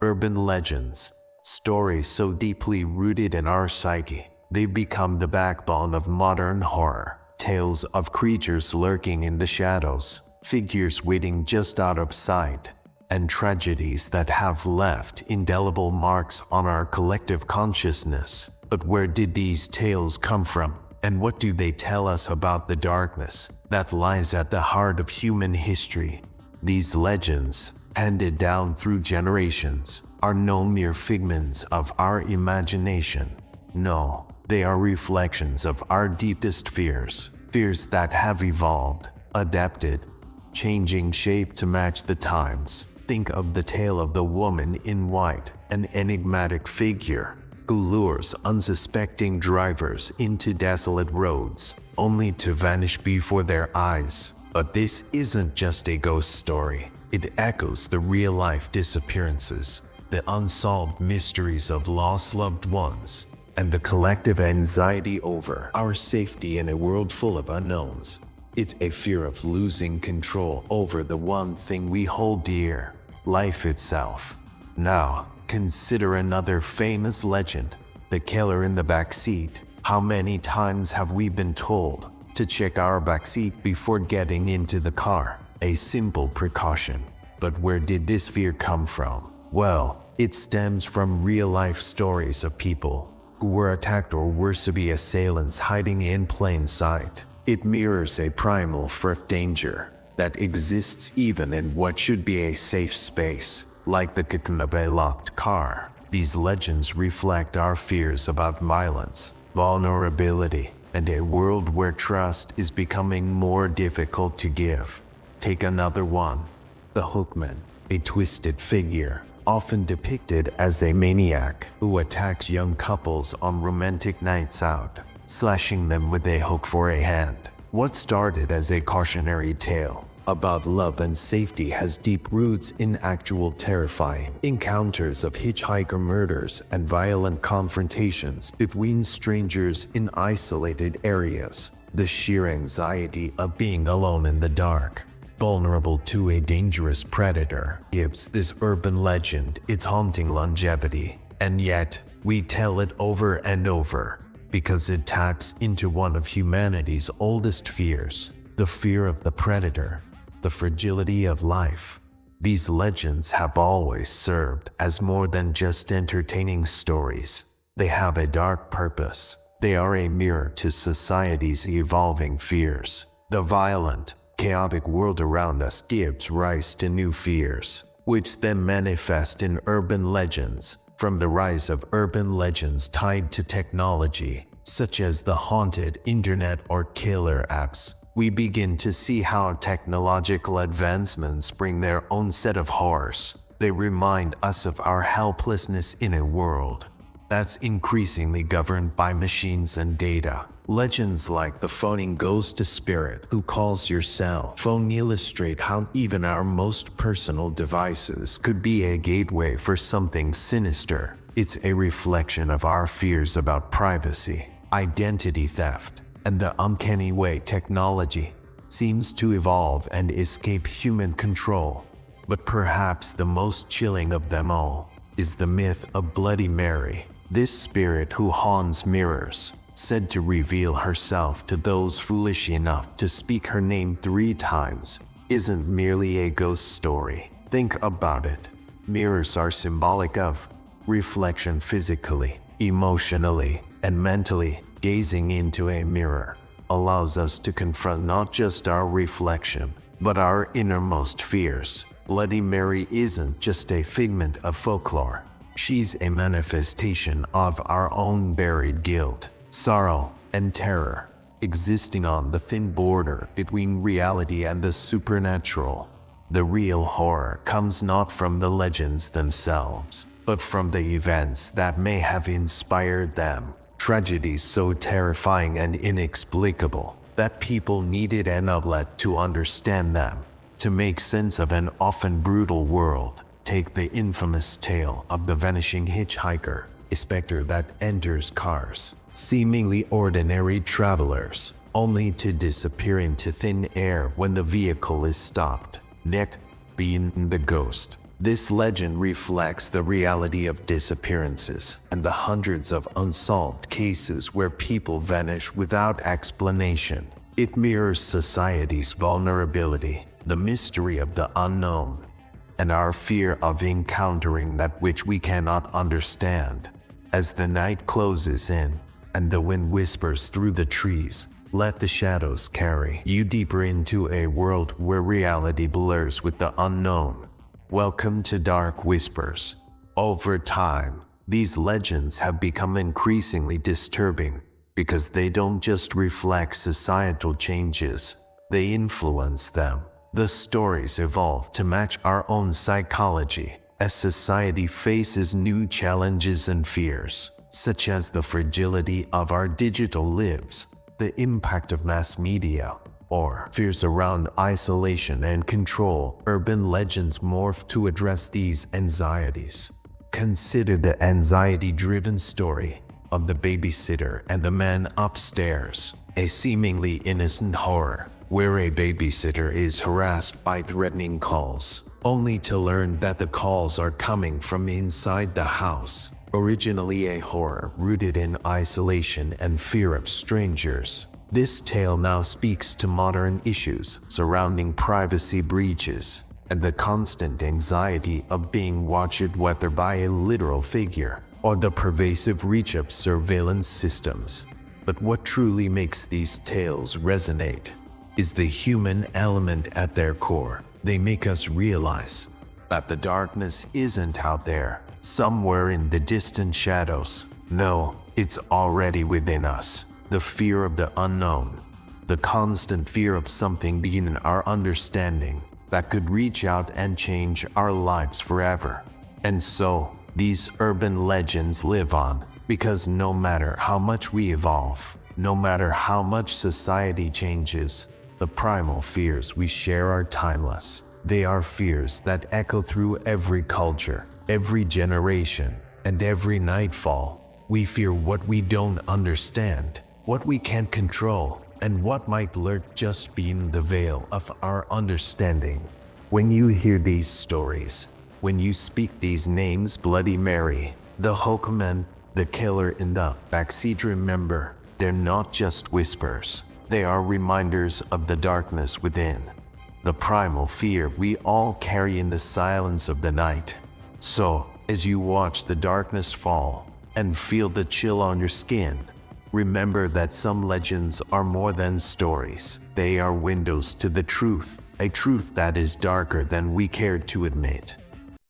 Urban legends, stories so deeply rooted in our psyche, they become the backbone of modern horror. Tales of creatures lurking in the shadows, figures waiting just out of sight, and tragedies that have left indelible marks on our collective consciousness. But where did these tales come from? And what do they tell us about the darkness that lies at the heart of human history? These legends, handed down through generations, are no mere figments of our imagination. No, they are reflections of our deepest fears, fears that have evolved, adapted, changing shape to match the times. Think of the tale of the woman in white, an enigmatic figure who lures unsuspecting drivers into desolate roads, only to vanish before their eyes. But this isn't just a ghost story. It echoes the real-life disappearances, the unsolved mysteries of lost loved ones, and the collective anxiety over our safety in a world full of unknowns. It's a fear of losing control over the one thing we hold dear, life itself. Now, consider another famous legend, the killer in the backseat. How many times have we been told to check our backseat before getting into the car? A simple precaution. But where did this fear come from? Well, it stems from real-life stories of people who were attacked or worse to be assailants hiding in plain sight. It mirrors a primal fear of danger that exists even in what should be a safe space, like the cocoon of a locked car. These legends reflect our fears about violence, vulnerability, and a world where trust is becoming more difficult to give. Take another one, the Hookman, a twisted figure, often depicted as a maniac who attacks young couples on romantic nights out, slashing them with a hook for a hand. What started as a cautionary tale about love and safety has deep roots in actual terrifying encounters of hitchhiker murders and violent confrontations between strangers in isolated areas. The sheer anxiety of being alone in the dark, vulnerable to a dangerous predator, gives this urban legend its haunting longevity. And yet, we tell it over and over because it taps into one of humanity's oldest fears, the fear of the predator, the fragility of life. These legends have always served as more than just entertaining stories. They have a dark purpose. They are a mirror to society's evolving fears. The violent, chaotic world around us gives rise to new fears, which then manifest in urban legends. From the rise of urban legends tied to technology, such as the haunted internet or killer apps, we begin to see how technological advancements bring their own set of horrors. They remind us of our helplessness in a world that's increasingly governed by machines and data. Legends like the phoning ghost spirit who calls your cell phone illustrate how even our most personal devices could be a gateway for something sinister. It's a reflection of our fears about privacy, identity theft, and the uncanny way technology seems to evolve and escape human control. But perhaps the most chilling of them all is the myth of Bloody Mary, this spirit who haunts mirrors, said to reveal herself to those foolish enough to speak her name 3 times, isn't merely a ghost story. Think about it. Mirrors are symbolic of reflection physically, emotionally, and mentally. Gazing into a mirror allows us to confront not just our reflection, but our innermost fears. Bloody Mary isn't just a figment of folklore. She's a manifestation of our own buried guilt, sorrow, and terror, existing on the thin border between reality and the supernatural. The real horror comes not from the legends themselves, but from the events that may have inspired them. Tragedies so terrifying and inexplicable that people needed an outlet to understand them, to make sense of an often brutal world. Take the infamous tale of the Vanishing Hitchhiker, a specter that enters cars, seemingly ordinary travelers, only to disappear into thin air when the vehicle is stopped. Nick, being the ghost, This legend reflects the reality of disappearances and the hundreds of unsolved cases where people vanish without explanation. It mirrors society's vulnerability, the mystery of the unknown, and our fear of encountering that which we cannot understand. As the night closes in and the wind whispers through the trees, let the shadows carry you deeper into a world where reality blurs with the unknown. Welcome to Dark Whispers. Over time, these legends have become increasingly disturbing because they don't just reflect societal changes, they influence them. The stories evolve to match our own psychology as society faces new challenges and fears, such as the fragility of our digital lives, the impact of mass media, or fears around isolation and control. Urban legends morph to address these anxieties. Consider the anxiety-driven story of the babysitter and the man upstairs, a seemingly innocent horror where a babysitter is harassed by threatening calls, only to learn that the calls are coming from inside the house. Originally a horror rooted in isolation and fear of strangers, this tale now speaks to modern issues surrounding privacy breaches and the constant anxiety of being watched, whether by a literal figure or the pervasive reach of surveillance systems. But what truly makes these tales resonate is the human element at their core. They make us realize that the darkness isn't out there, somewhere in the distant shadows. No, it's already within us. The fear of the unknown, the constant fear of something beyond our understanding that could reach out and change our lives forever. And so, these urban legends live on, because no matter how much we evolve, no matter how much society changes, the primal fears we share are timeless. They are fears that echo through every culture, every generation, and every nightfall. We fear what we don't understand, what we can't control, and what might lurk just beyond the veil of our understanding. When you hear these stories, when you speak these names, Bloody Mary, the Hookman, the killer in the backseat, remember, they're not just whispers. They are reminders of the darkness within, the primal fear we all carry in the silence of the night. So, as you watch the darkness fall and feel the chill on your skin, remember that some legends are more than stories. They are windows to the truth, a truth that is darker than we care to admit.